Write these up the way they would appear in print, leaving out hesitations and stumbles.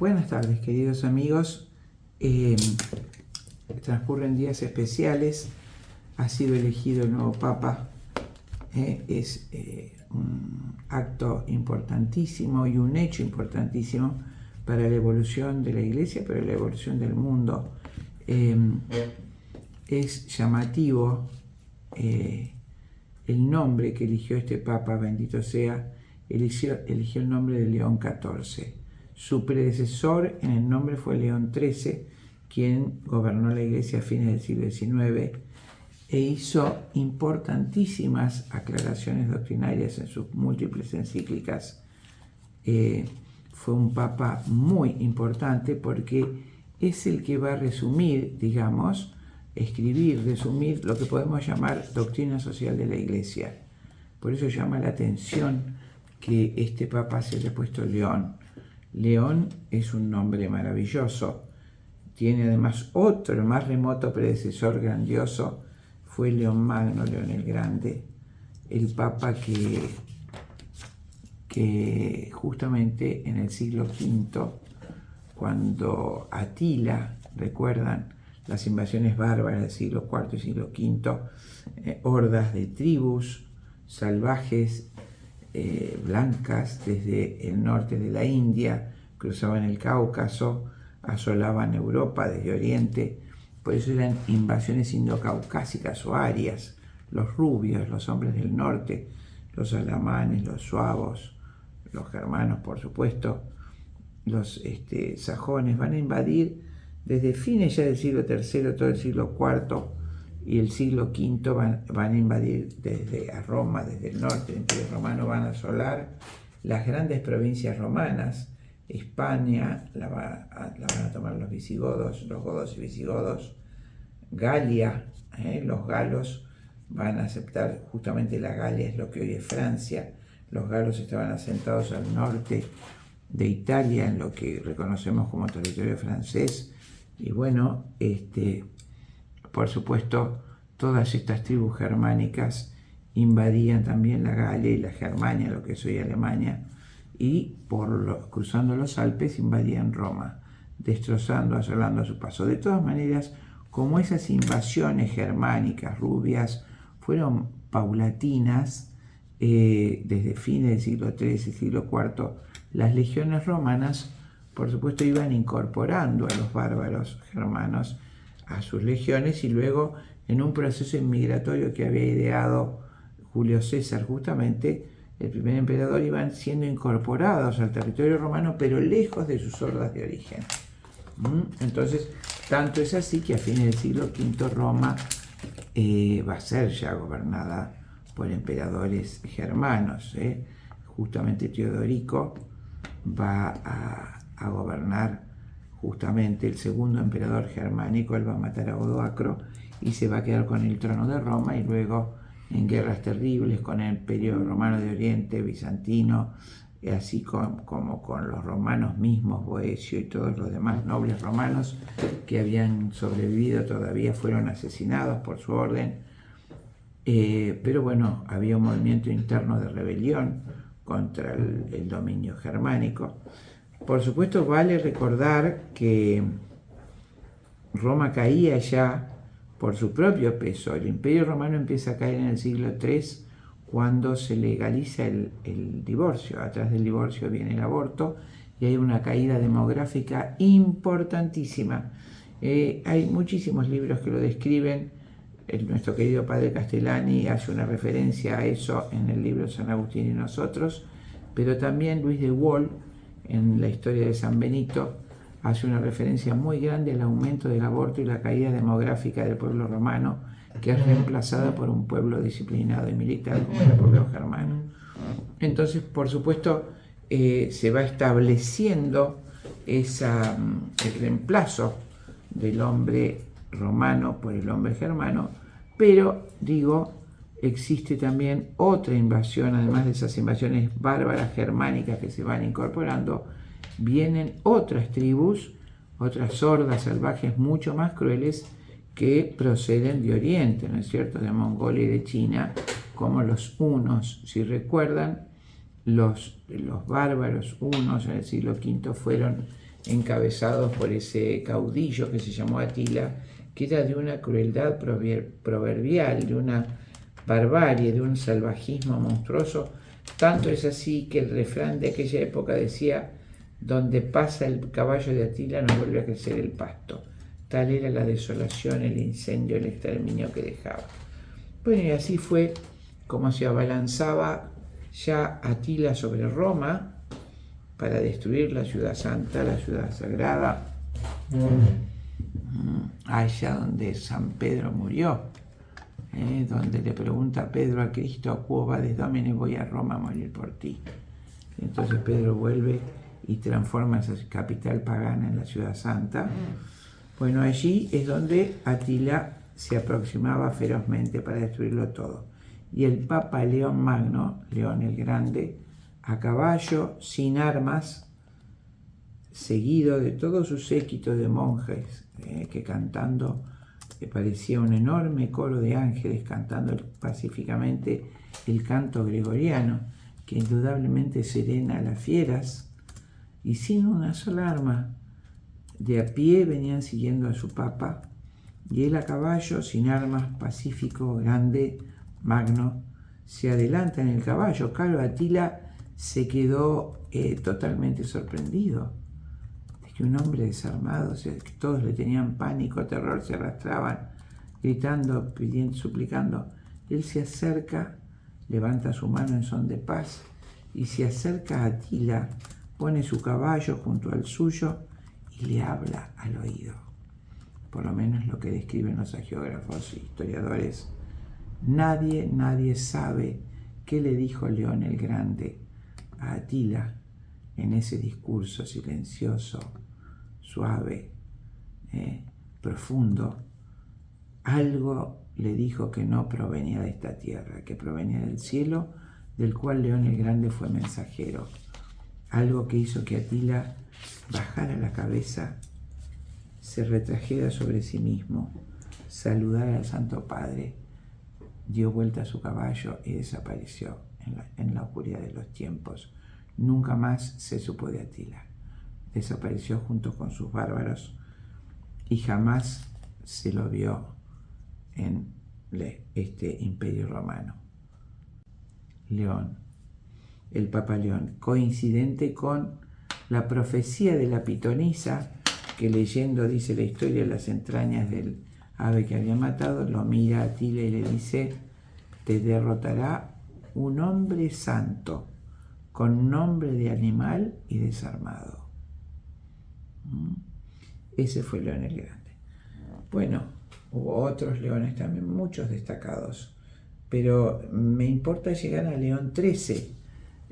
Buenas tardes, queridos amigos. Transcurren días especiales. Ha sido elegido el nuevo Papa. Es un acto importantísimo y un hecho importantísimo para la evolución de la Iglesia, para la evolución del mundo. Es llamativo el nombre que eligió este Papa, bendito sea. Eligió el nombre de León XIV. Su predecesor en el nombre fue León XIII, quien gobernó la Iglesia a fines del siglo XIX e hizo importantísimas aclaraciones doctrinarias en sus múltiples encíclicas. Fue un papa muy importante porque es el que va a resumir, digamos, resumir lo que podemos llamar doctrina social de la Iglesia. Por eso llama la atención que este papa se le ha puesto León. León es un nombre maravilloso. Tiene además otro, el más remoto predecesor grandioso, fue León Magno, León el Grande, el papa que justamente en el siglo V, cuando Atila, recuerdan las invasiones bárbaras del siglo IV y siglo V, hordas de tribus salvajes, blancas, desde el norte de la India, cruzaban el Cáucaso, asolaban Europa desde Oriente. Por eso eran invasiones indocaucásicas o arias. Los rubios, los hombres del norte, los alamanes, los suavos, los germanos, por supuesto, los sajones, van a invadir desde fines ya del siglo III, todo el siglo IV y el siglo V van a invadir desde a Roma, desde el norte, el Imperio Romano, van a asolar las grandes provincias romanas. España la van a tomar los visigodos, los godos y visigodos. Galia, los galos van a aceptar, justamente la Galia es lo que hoy es Francia. Los galos estaban asentados al norte de Italia, en lo que reconocemos como territorio francés. Y bueno, por supuesto, todas estas tribus germánicas invadían también la Galia y la Germania, lo que es hoy Alemania, y cruzando los Alpes invadían Roma, destrozando, asolando a su paso. De todas maneras, como esas invasiones germánicas rubias fueron paulatinas, desde fines del siglo III y siglo IV, las legiones romanas, por supuesto, iban incorporando a los bárbaros germanos a sus legiones, y luego en un proceso inmigratorio que había ideado Julio César, justamente el primer emperador, iban siendo incorporados al territorio romano, pero lejos de sus hordas de origen. Entonces, tanto es así que a fines del siglo V Roma va a ser ya gobernada por emperadores germanos. Justamente Teodorico va a gobernar, justamente el segundo emperador germánico. Él va a matar a Odoacro y se va a quedar con el trono de Roma, y luego en guerras terribles con el Imperio Romano de Oriente, bizantino, así como con los romanos mismos, Boecio y todos los demás nobles romanos que habían sobrevivido todavía fueron asesinados por su orden. Pero bueno, había un movimiento interno de rebelión contra el dominio germánico. Por supuesto, vale recordar que Roma caía ya por su propio peso. El Imperio Romano empieza a caer en el siglo III, cuando se legaliza el divorcio. Atrás del divorcio viene el aborto y hay una caída demográfica importantísima. Hay muchísimos libros que lo describen. Nuestro querido padre Castellani hace una referencia a eso en el libro San Agustín y nosotros, pero también Luis de Wohl, en la historia de San Benito, hace una referencia muy grande al aumento del aborto y la caída demográfica del pueblo romano, que es reemplazada por un pueblo disciplinado y militar como el pueblo germano. Entonces, por supuesto, se va estableciendo el reemplazo del hombre romano por el hombre germano, pero existe también otra invasión. Además de esas invasiones bárbaras germánicas que se van incorporando, vienen otras tribus, otras hordas salvajes mucho más crueles, que proceden de Oriente, ¿no es cierto?, de Mongolia y de China, como los hunos. Si recuerdan, los bárbaros hunos en el siglo V fueron encabezados por ese caudillo que se llamó Atila, que era de una crueldad proverbial, de una barbarie, de un salvajismo monstruoso. Tanto es así que el refrán de aquella época decía: donde pasa el caballo de Atila no vuelve a crecer el pasto. Tal era la desolación, el incendio, el exterminio que dejaba. Bueno, y así fue como se abalanzaba ya Atila sobre Roma para destruir la ciudad santa, la ciudad sagrada, allá donde San Pedro murió, donde le pregunta Pedro a Cristo: quo vadis Domine, voy a Roma a morir por ti. Y entonces Pedro vuelve y transforma esa capital pagana en la ciudad santa. Bueno, allí es donde Atila se aproximaba ferozmente para destruirlo todo. Y el Papa León Magno, León el Grande, a caballo, sin armas, seguido de todo su séquito de monjes, que cantando, parecía un enorme coro de ángeles cantando pacíficamente el canto gregoriano, que indudablemente serena a las fieras, y sin una sola arma. De a pie venían siguiendo a su papa, y él a caballo, sin armas, pacífico, grande, magno, se adelanta en el caballo. Claro, Atila se quedó totalmente sorprendido de que un hombre desarmado, o sea, que todos le tenían pánico, terror, se arrastraban, gritando, pidiendo, suplicando. Él se acerca, levanta su mano en son de paz y se acerca a Atila, pone su caballo junto al suyo y le habla al oído. Por lo menos lo que describen los hagiógrafos e historiadores. Nadie sabe qué le dijo León el Grande a Atila en ese discurso silencioso, suave, profundo. Algo le dijo que no provenía de esta tierra, que provenía del cielo, del cual León el Grande fue mensajero. Algo que hizo que Atila bajara la cabeza, se retrajera sobre sí mismo, saludara al Santo Padre, dio vuelta a su caballo y desapareció en la oscuridad de los tiempos. Nunca más se supo de Atila. Desapareció junto con sus bárbaros y jamás se lo vio en este imperio romano. León, el Papa León, coincidente con la profecía de la pitonisa, que leyendo, dice la historia, las entrañas del ave que había matado, lo mira a Atila y le dice: te derrotará un hombre santo, con nombre de animal y desarmado. Ese fue León el Grande. Bueno, hubo otros leones también, muchos destacados, pero me importa llegar a León XIII,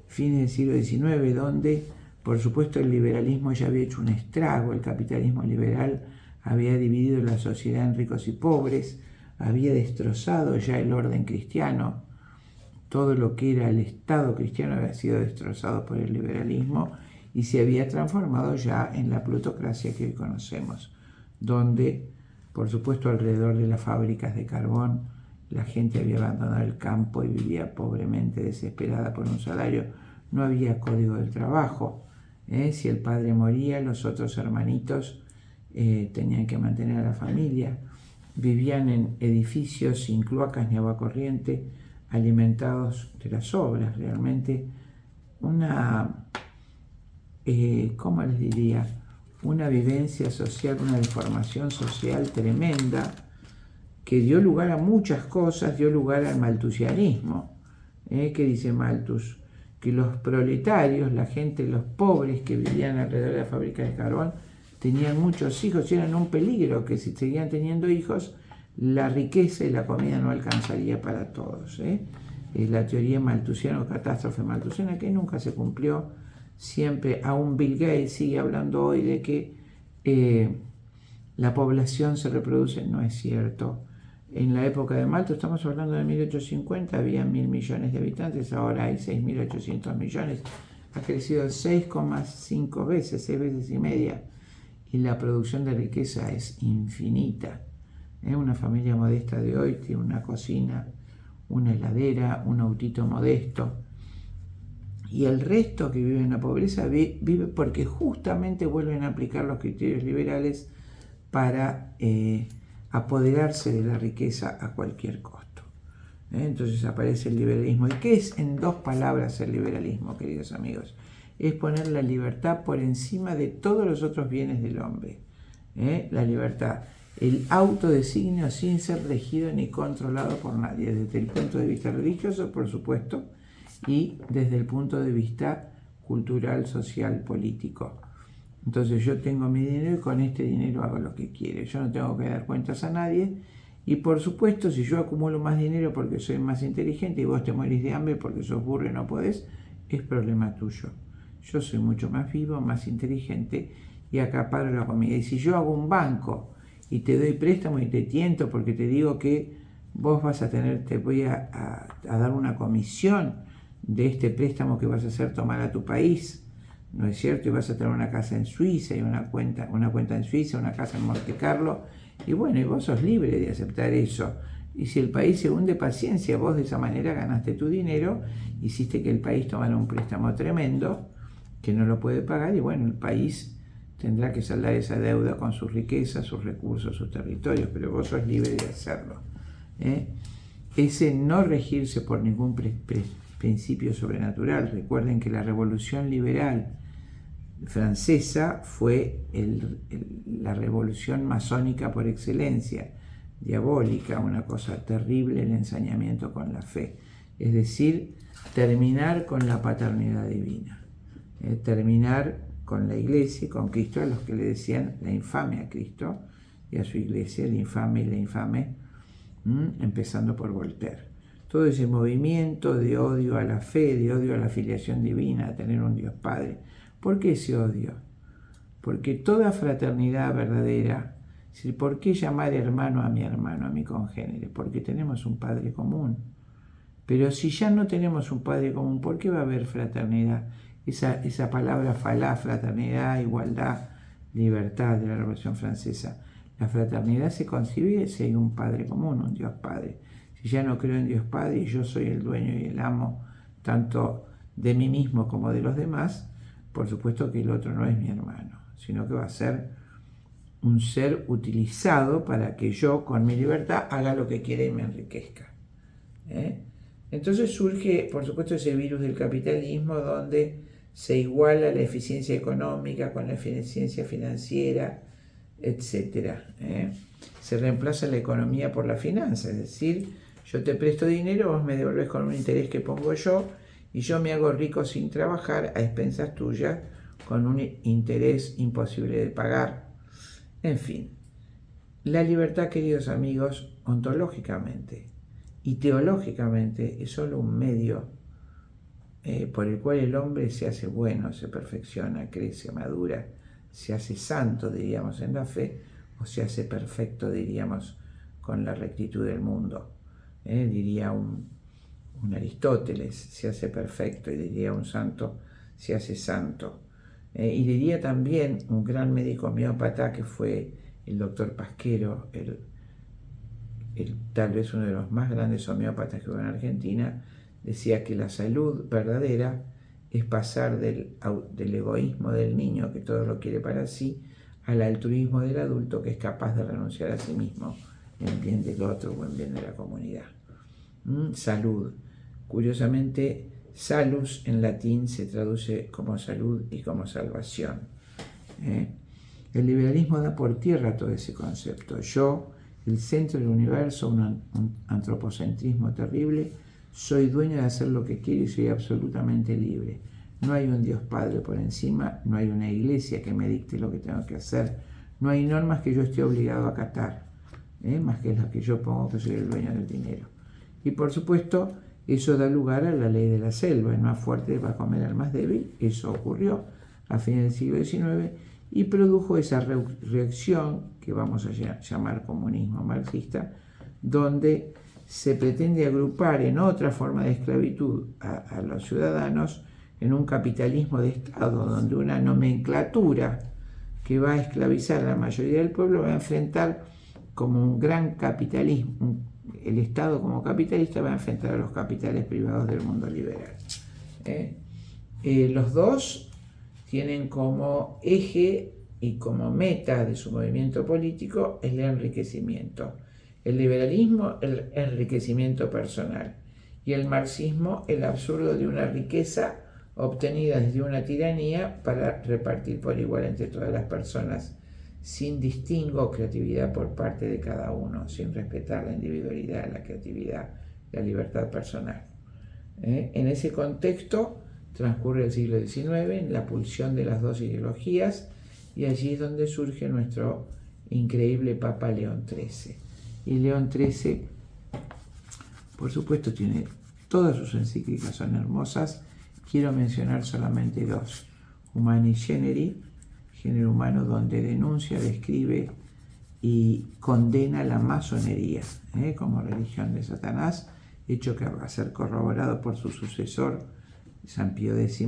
fines del siglo XIX, donde, por supuesto, el liberalismo ya había hecho un estrago. El capitalismo liberal había dividido la sociedad en ricos y pobres, había destrozado ya el orden cristiano. Todo lo que era el Estado cristiano había sido destrozado por el liberalismo y se había transformado ya en la plutocracia que hoy conocemos, donde, por supuesto, alrededor de las fábricas de carbón, la gente había abandonado el campo y vivía pobremente, desesperada por un salario. No había código del trabajo. Si el padre moría, los otros hermanitos tenían que mantener a la familia. Vivían en edificios sin cloacas ni agua corriente, alimentados de las obras. Realmente una, ¿cómo les diría? Una vivencia social, una deformación social tremenda, que dio lugar a muchas cosas, dio lugar al maltusianismo. ¿Qué dice Malthus? Que los proletarios, la gente, los pobres que vivían alrededor de la fábrica de carbón, tenían muchos hijos y eran un peligro, que si seguían teniendo hijos, la riqueza y la comida no alcanzaría para todos. La teoría malthusiana o catástrofe malthusiana, que nunca se cumplió. Siempre, aún Bill Gates sigue hablando hoy de que la población se reproduce. No es cierto. En la época de Malthus, estamos hablando de 1850, había 1.000 millones de habitantes, ahora hay 6.800 millones. Ha crecido 6,5 veces, 6 veces y media. Y la producción de riqueza es infinita. Una familia modesta de hoy tiene una cocina, una heladera, un autito modesto. Y el resto que vive en la pobreza vive porque justamente vuelven a aplicar los criterios liberales para apoderarse de la riqueza a cualquier costo. Entonces aparece el liberalismo. ¿Y qué es en 2 palabras el liberalismo, queridos amigos? Es poner la libertad por encima de todos los otros bienes del hombre. La libertad, el autodesignio sin ser regido ni controlado por nadie, desde el punto de vista religioso, por supuesto, y desde el punto de vista cultural, social, político. Entonces yo tengo mi dinero y con este dinero hago lo que quiero. Yo no tengo que dar cuentas a nadie. Y por supuesto, si yo acumulo más dinero porque soy más inteligente y vos te morís de hambre porque sos burro y no podés, es problema tuyo. Yo soy mucho más vivo, más inteligente y acaparo la comida. Y si yo hago un banco y te doy préstamo y te tiento porque te digo que vos vas a tener, te voy a dar una comisión de este préstamo que vas a hacer tomar a tu país, ¿no es cierto? Y vas a tener una casa en Suiza y una cuenta en Suiza, una casa en Monte Carlo, y bueno, y vos sos libre de aceptar eso. Y si el país se hunde, paciencia, vos de esa manera ganaste tu dinero, hiciste que el país tomara un préstamo tremendo, que no lo puede pagar, y bueno, el país tendrá que saldar esa deuda con sus riquezas, sus recursos, sus territorios, pero vos sos libre de hacerlo. Ese no regirse por ningún principio sobrenatural. Recuerden que la revolución liberal francesa fue la revolución masónica por excelencia, diabólica, una cosa terrible, el ensañamiento con la fe. Es decir, terminar con la paternidad divina, terminar con la iglesia y con Cristo, a los que le decían la infame a Cristo y a su iglesia, el infame y la infame, empezando por Voltaire. Todo ese movimiento de odio a la fe, de odio a la filiación divina, a tener un Dios Padre. ¿Por qué ese odio? Porque toda fraternidad verdadera, es decir, ¿por qué llamar hermano, a mi congénere? Porque tenemos un Padre común. Pero si ya no tenemos un Padre común, ¿por qué va a haber fraternidad? Esa palabra falaz, fraternidad, igualdad, libertad de la Revolución Francesa. La fraternidad se concibe si hay un Padre común, un Dios Padre. Si ya no creo en Dios Padre y yo soy el dueño y el amo tanto de mí mismo como de los demás, por supuesto que el otro no es mi hermano, sino que va a ser un ser utilizado para que yo, con mi libertad, haga lo que quiera y me enriquezca. Entonces surge, por supuesto, ese virus del capitalismo donde se iguala la eficiencia económica con la eficiencia financiera, etc. Se reemplaza la economía por la finanza, es decir, yo te presto dinero, vos me devolvés con un interés que pongo yo, y yo me hago rico sin trabajar a expensas tuyas con un interés imposible de pagar. En fin, la libertad, queridos amigos, ontológicamente y teológicamente es solo un medio por el cual el hombre se hace bueno, se perfecciona, crece, madura, se hace santo, diríamos, en la fe, o se hace perfecto, diríamos, con la rectitud del mundo. Diría un Aristóteles, se hace perfecto, y diría un santo, se hace santo. Y diría también un gran médico homeópata que fue el doctor Pasquero, tal vez uno de los más grandes homeópatas que hubo en Argentina, decía que la salud verdadera es pasar del egoísmo del niño que todo lo quiere para sí, al altruismo del adulto que es capaz de renunciar a sí mismo en bien del otro o en bien de la comunidad. Salud. Curiosamente, salus en latín se traduce como salud y como salvación. El liberalismo da por tierra todo ese concepto. Yo, el centro del universo, un antropocentrismo terrible, soy dueño de hacer lo que quiero y soy absolutamente libre. No hay un Dios Padre por encima, no hay una iglesia que me dicte lo que tengo que hacer, no hay normas que yo esté obligado a acatar, más que las que yo pongo, que soy el dueño del dinero. Y por supuesto, eso da lugar a la ley de la selva, el más fuerte va a comer al más débil. Eso ocurrió a fines del siglo XIX y produjo esa reacción que vamos a llamar comunismo marxista, donde se pretende agrupar en otra forma de esclavitud a los ciudadanos en un capitalismo de Estado, donde una nomenclatura que va a esclavizar a la mayoría del pueblo va a enfrentar como un gran capitalismo, el Estado como capitalista va a enfrentar a los capitales privados del mundo liberal. Los dos tienen como eje y como meta de su movimiento político el enriquecimiento. El liberalismo, el enriquecimiento personal. Y el marxismo, el absurdo de una riqueza obtenida desde una tiranía para repartir por igual entre todas las personas, sin distingo o creatividad por parte de cada uno, sin respetar la individualidad, la creatividad, la libertad personal. En ese contexto transcurre el siglo XIX, en la pulsión de las dos ideologías, y allí es donde surge nuestro increíble Papa León XIII. Y León XIII, por supuesto, tiene todas sus encíclicas, son hermosas. Quiero mencionar solamente dos: Humani Generis, Género Humano, donde denuncia, describe y condena la masonería como religión de Satanás, hecho que va a ser corroborado por su sucesor, San Pío X.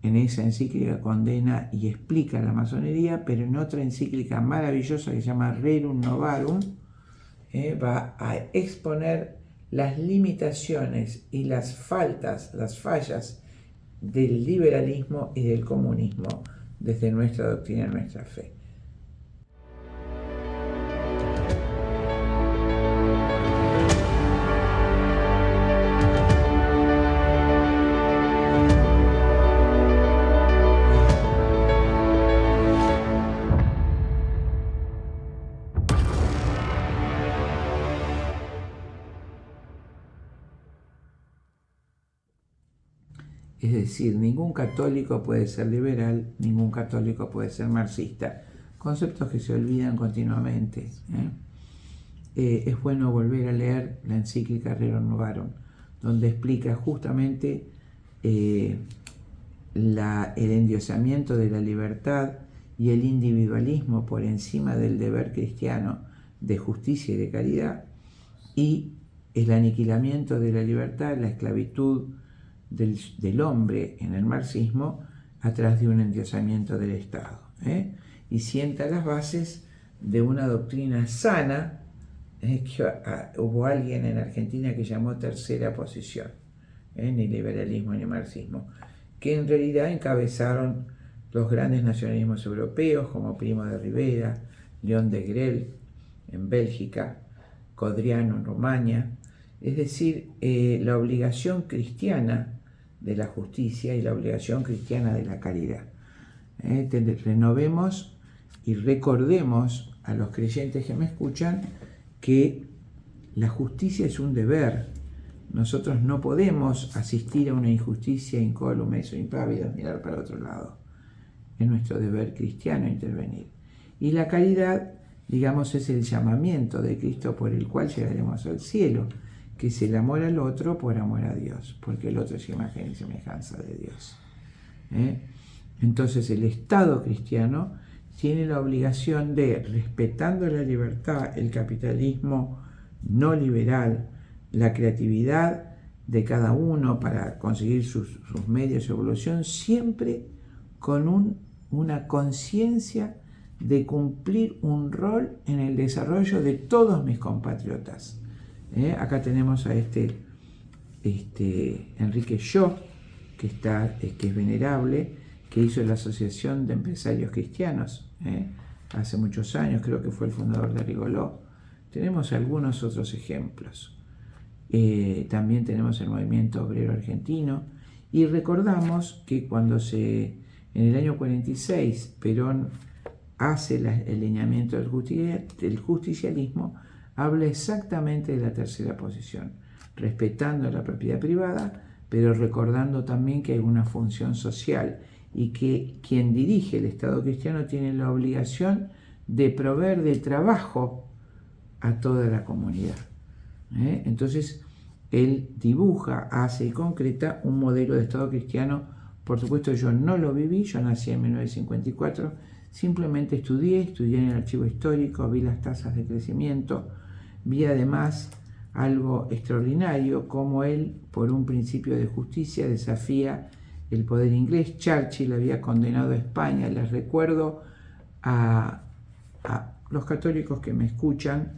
En esa encíclica condena y explica la masonería, pero en otra encíclica maravillosa que se llama Rerum Novarum, va a exponer las limitaciones y las fallas del liberalismo y del comunismo desde nuestra doctrina y nuestra fe. Es decir, ningún católico puede ser liberal, ningún católico puede ser marxista. Conceptos que se olvidan continuamente. Es bueno volver a leer la encíclica Rerum Novarum, donde explica justamente el endiosamiento de la libertad y el individualismo por encima del deber cristiano de justicia y de caridad, y el aniquilamiento de la libertad, la esclavitud del hombre en el marxismo atrás de un endiosamiento del Estado, y sienta las bases de una doctrina sana, que hubo alguien en Argentina que llamó tercera posición, ni liberalismo ni marxismo, que en realidad encabezaron los grandes nacionalismos europeos como Primo de Rivera, León de Grel en Bélgica, Codriano en Rumania. Es decir, la obligación cristiana de la justicia y la obligación cristiana de la caridad. Renovemos y recordemos a los creyentes que me escuchan que la justicia es un deber. Nosotros no podemos asistir a una injusticia incólumes o impávidos, mirar para otro lado. Es nuestro deber cristiano intervenir. Y la caridad, digamos, es el llamamiento de Cristo por el cual llegaremos al cielo, que es el amor al otro por amor a Dios, porque el otro es imagen y semejanza de Dios. Entonces el Estado cristiano tiene la obligación de, respetando la libertad, el capitalismo no liberal, la creatividad de cada uno para conseguir sus medios de evolución, siempre con una conciencia de cumplir un rol en el desarrollo de todos mis compatriotas. Acá tenemos a Enrique Shaw, que es venerable, que hizo la Asociación de Empresarios Cristianos hace muchos años, creo que fue el fundador de Rigoló. Tenemos algunos otros ejemplos. También tenemos el movimiento obrero argentino, y recordamos que cuando en el año 46 Perón hace el lineamiento del justicialismo, habla exactamente de la tercera posición, respetando la propiedad privada, pero recordando también que hay una función social y que quien dirige el Estado cristiano tiene la obligación de proveer de trabajo a toda la comunidad. Entonces, él dibuja, hace y concreta un modelo de Estado cristiano. Por supuesto, yo no lo viví, yo nací en 1954, simplemente estudié en el archivo histórico, vi las tasas de crecimiento, vi además algo extraordinario, como él, por un principio de justicia, desafía el poder inglés. Churchill había condenado a España. Les recuerdo a los católicos que me escuchan,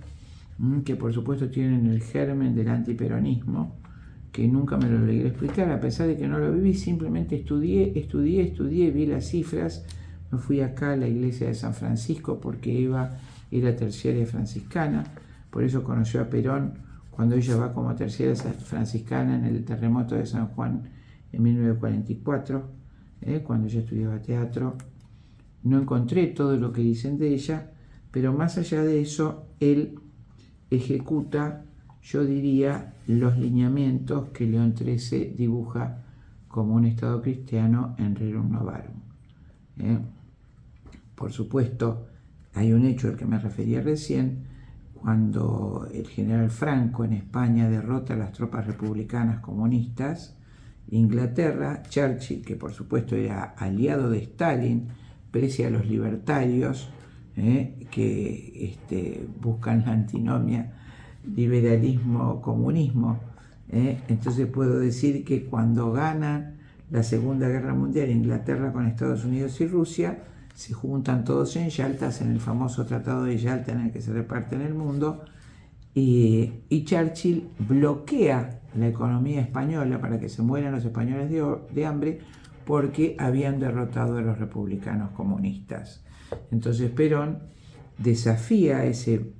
que por supuesto tienen el germen del antiperonismo, que nunca me lo logré explicar, a pesar de que no lo viví, simplemente estudié, vi las cifras, me fui acá a la iglesia de San Francisco porque Eva era terciaria franciscana, por eso conoció a Perón cuando ella va como terciaria franciscana en el terremoto de San Juan en 1944, cuando ella estudiaba teatro. No encontré todo lo que dicen de ella, pero más allá de eso, él ejecuta, yo diría, los lineamientos que León XIII dibuja como un Estado cristiano en Rerum Novarum. Por supuesto, hay un hecho al que me refería recién, cuando el general Franco en España derrota a las tropas republicanas comunistas, Inglaterra, Churchill, que por supuesto era aliado de Stalin, pese a los libertarios que buscan la antinomia liberalismo-comunismo. Entonces puedo decir que cuando ganan la Segunda Guerra Mundial Inglaterra con Estados Unidos y Rusia, se juntan todos en Yalta, en el famoso Tratado de Yalta en el que se reparten el mundo, y Churchill bloquea la economía española para que se mueran los españoles de hambre, porque habían derrotado a los republicanos comunistas. Entonces Perón desafía ese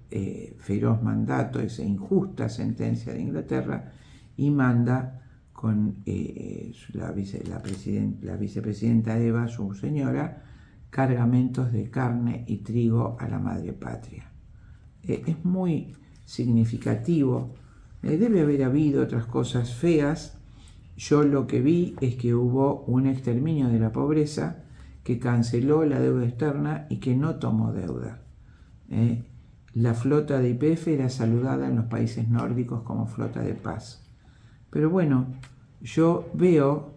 feroz mandato, esa injusta sentencia de Inglaterra, y manda con la vicepresidenta Eva, su señora, cargamentos de carne y trigo a la madre patria. Es muy significativo. Debe haber habido otras cosas feas. Yo lo que vi es que hubo un exterminio de la pobreza, que canceló la deuda externa y que no tomó deuda. La flota de YPF era saludada en los países nórdicos como flota de paz. Pero bueno, yo veo,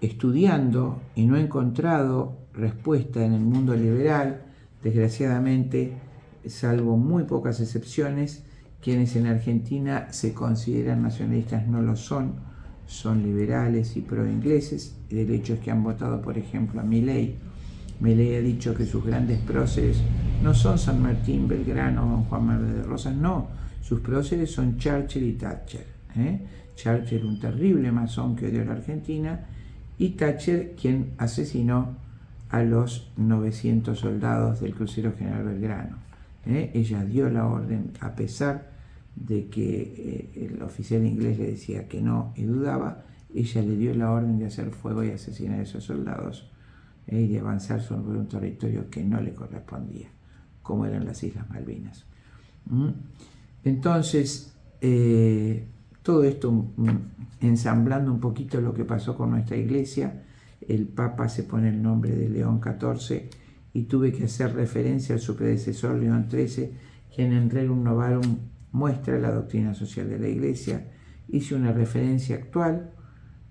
estudiando, y no he encontrado respuesta en el mundo liberal, desgraciadamente, salvo muy pocas excepciones, quienes en Argentina se consideran nacionalistas no lo son liberales y pro-ingleses. El hecho es que han votado, por ejemplo, a Milei. Milei ha dicho que sus grandes próceres no son San Martín, Belgrano o Juan Manuel de Rosas, no, sus próceres son Churchill y Thatcher. Churchill, un terrible masón que odió a la Argentina, y Thatcher, quien asesinó a los 900 soldados del crucero General Belgrano. Ella dio la orden, a pesar de que el oficial inglés le decía que no y dudaba, ella le dio la orden de hacer fuego y asesinar a esos soldados y de avanzar sobre un territorio que no le correspondía, como eran las Islas Malvinas. Entonces, todo esto ensamblando un poquito lo que pasó con nuestra iglesia, el Papa se pone el nombre de León XIV y tuve que hacer referencia a su predecesor León XIII, quien en Rerum Novarum muestra la doctrina social de la Iglesia. Hice una referencia actual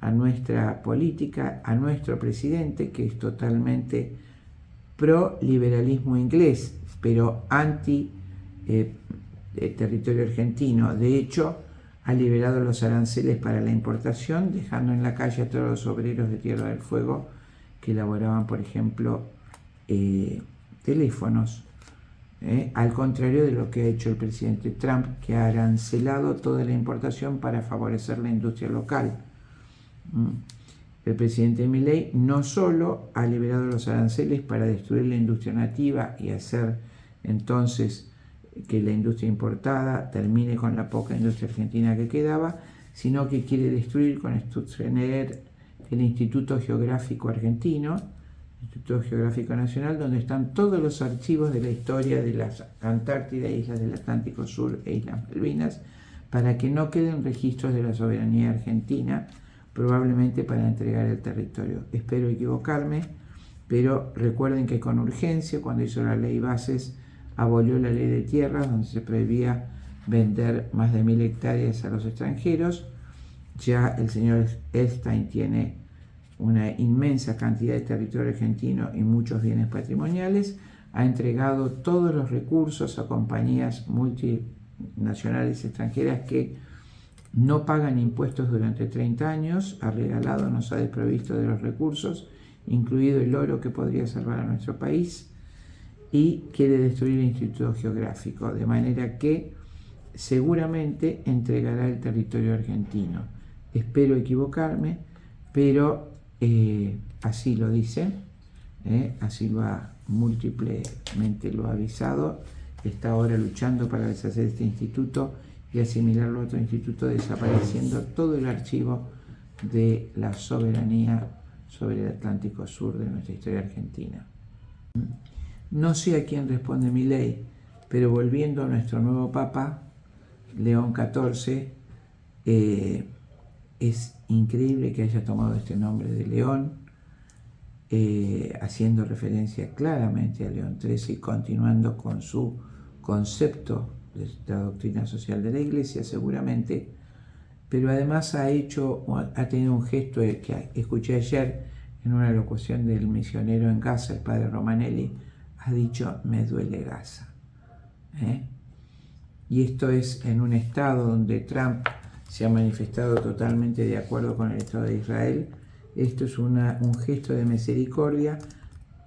a nuestra política, a nuestro presidente, que es totalmente pro-liberalismo inglés, pero anti-territorio argentino. De hecho, ha liberado los aranceles para la importación, dejando en la calle a todos los obreros de Tierra del Fuego que elaboraban, por ejemplo, teléfonos. Al contrario de lo que ha hecho el presidente Trump, que ha arancelado toda la importación para favorecer la industria local. El presidente Milei no solo ha liberado los aranceles para destruir la industria nativa y hacer entonces que la industria importada termine con la poca industria argentina que quedaba, sino que quiere destruir con Stutzner el Instituto Geográfico Argentino, Instituto Geográfico Nacional, donde están todos los archivos de la historia de las Antártida, islas del Atlántico Sur e Islas Malvinas, para que no queden registros de la soberanía argentina, probablemente para entregar el territorio. Espero equivocarme, pero recuerden que con urgencia, cuando hizo la ley Bases, abolió la ley de tierras, donde se prohibía vender más de 1000 hectáreas a los extranjeros. Ya el señor Epstein tiene una inmensa cantidad de territorio argentino y muchos bienes patrimoniales. Ha entregado todos los recursos a compañías multinacionales extranjeras que no pagan impuestos durante 30 años, ha regalado, nos ha desprovisto de los recursos, incluido el oro que podría salvar a nuestro país, y quiere destruir el Instituto Geográfico, de manera que seguramente entregará el territorio argentino. espero equivocarme, pero así lo dice, así lo ha múltiplemente lo ha avisado. Está ahora luchando para deshacer este instituto y asimilarlo a otro instituto, desapareciendo todo el archivo de la soberanía sobre el Atlántico Sur de nuestra historia argentina. No sé a quién responde Milei, pero volviendo a nuestro nuevo Papa, León XIV, es increíble que haya tomado este nombre de León, haciendo referencia claramente a León XIII y continuando con su concepto de la doctrina social de la Iglesia, seguramente, pero además ha tenido un gesto que escuché ayer en una locución del misionero en Gaza, el padre Romanelli, ha dicho: me duele Gaza. Y esto es en un estado donde Trump se ha manifestado totalmente de acuerdo con el Estado de Israel. Esto es un gesto de misericordia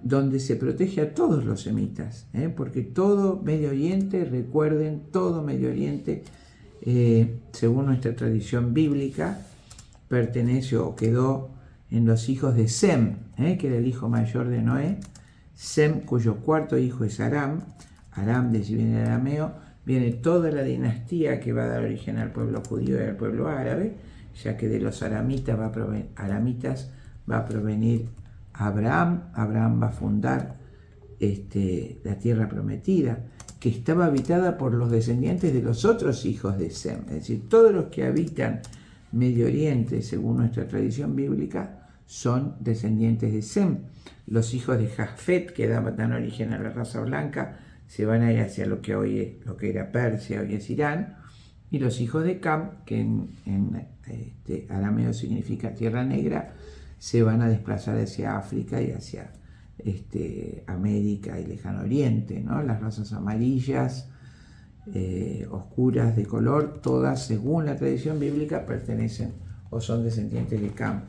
donde se protege a todos los semitas, porque todo Medio Oriente, recuerden, todo Medio Oriente, según nuestra tradición bíblica, pertenece o quedó en los hijos de Sem, que era el hijo mayor de Noé. Sem, cuyo cuarto hijo es Aram. Aram, de allí viene el arameo, viene toda la dinastía que va a dar origen al pueblo judío y al pueblo árabe, ya que de los aramitas va a provenir Abraham. Abraham va a fundar la tierra prometida, que estaba habitada por los descendientes de los otros hijos de Sem. Es decir, todos los que habitan Medio Oriente, según nuestra tradición bíblica, son descendientes de Sem. Los hijos de Jafet, que dan origen a la raza blanca, se van a ir hacia lo que era Persia, hoy es Irán, y los hijos de Cam, que en arameo significa tierra negra, se van a desplazar hacia África y hacia América y Lejano Oriente, ¿no? Las razas amarillas, oscuras de color, todas según la tradición bíblica pertenecen o son descendientes de Cam.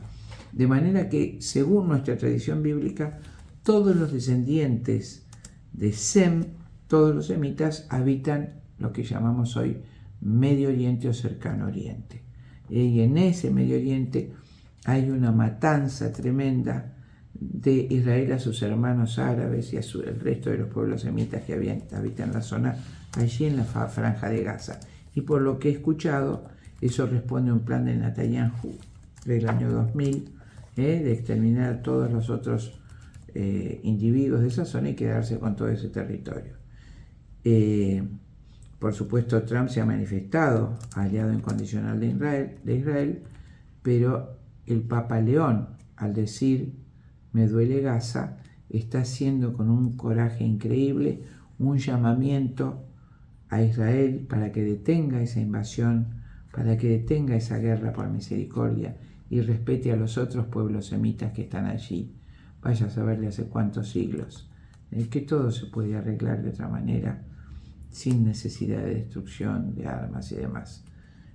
De manera que, según nuestra tradición bíblica, todos los descendientes de Sem, todos los semitas, habitan lo que llamamos hoy Medio Oriente o Cercano Oriente. Y en ese Medio Oriente hay una matanza tremenda de Israel a sus hermanos árabes y el resto de los pueblos semitas que habitan la zona, allí en la franja de Gaza. Y por lo que he escuchado, eso responde a un plan de Netanyahu del año 2000, de exterminar a todos los otros individuos de esa zona y quedarse con todo ese territorio. Por supuesto, Trump se ha manifestado aliado incondicional de Israel, pero el Papa León, al decir me duele Gaza, está haciendo con un coraje increíble un llamamiento a Israel para que detenga esa invasión, para que detenga esa guerra por misericordia y respete a los otros pueblos semitas que están allí. Vaya a saber de hace cuántos siglos. Que todo se puede arreglar de otra manera, sin necesidad de destrucción de armas y demás.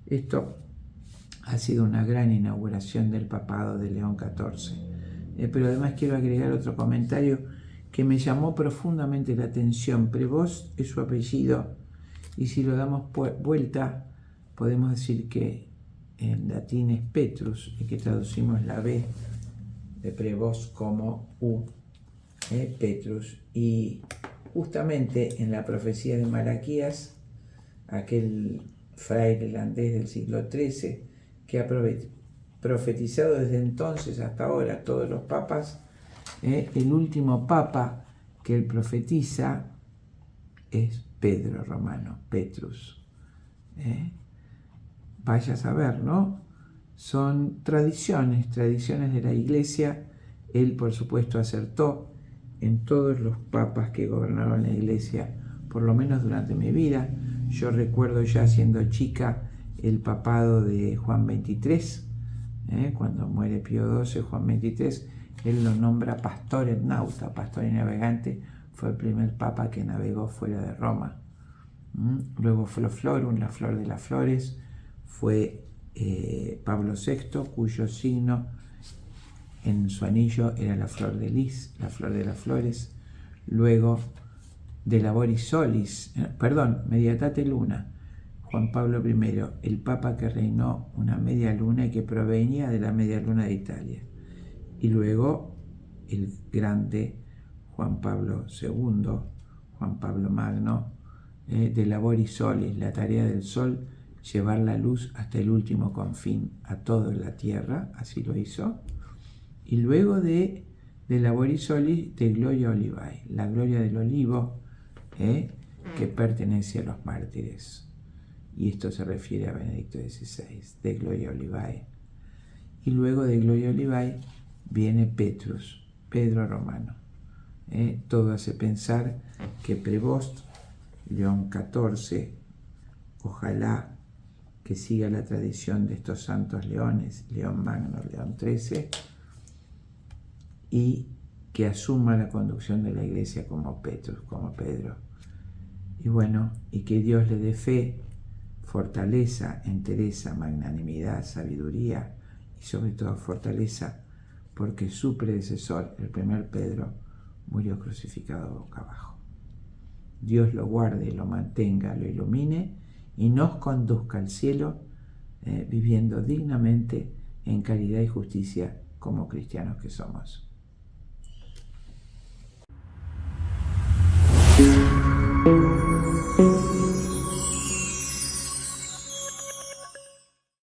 Esto ha sido una gran inauguración del papado de León XIV. Pero además quiero agregar otro comentario que me llamó profundamente la atención. Prevost es su apellido, y si lo damos vuelta, podemos decir que en latín es Petrus, y que traducimos la B de Prevost como U, Petrus. Y justamente en la profecía de Malaquías, aquel fraile irlandés del siglo XIII, que ha profetizado desde entonces hasta ahora todos los papas, el último papa que él profetiza es Pedro Romano, Petrus. Vaya a saber, ¿no? Son tradiciones de la Iglesia. Él, por supuesto, acertó en todos los papas que gobernaron la Iglesia, por lo menos durante mi vida. Yo recuerdo ya siendo chica el papado de Juan XXIII, cuando muere Pío XII, Juan XXIII, él lo nombra pastor et nauta, pastor y navegante. Fue el primer papa que navegó fuera de Roma. Luego Florum, la flor de las flores, fue Pablo VI, cuyo signo en su anillo era la flor de lis, la flor de las flores. Luego de Laboris Solis, Mediatate Luna, Juan Pablo I, el Papa que reinó una media luna y que provenía de la media luna de Italia. Y luego el grande Juan Pablo II, Juan Pablo Magno, de Laboris Solis, la tarea del sol, llevar la luz hasta el último confín, a toda la tierra, así lo hizo. Y luego de Laboris Solis, de Gloria Olivae, la gloria del olivo, que pertenece a los mártires. Y esto se refiere a Benedicto XVI, de Gloria Olivae. Y luego de Gloria Olivae viene Petrus, Pedro Romano. Todo hace pensar que Prevost, León XIV, ojalá que siga la tradición de estos santos leones, León Magno, León XIII, y que asuma la conducción de la iglesia como Petrus, como Pedro. Y bueno, y que Dios le dé fe, fortaleza, entereza, magnanimidad, sabiduría y sobre todo fortaleza, porque su predecesor, el primer Pedro, murió crucificado boca abajo. Dios lo guarde, lo mantenga, lo ilumine y nos conduzca al cielo viviendo dignamente en caridad y justicia como cristianos que somos.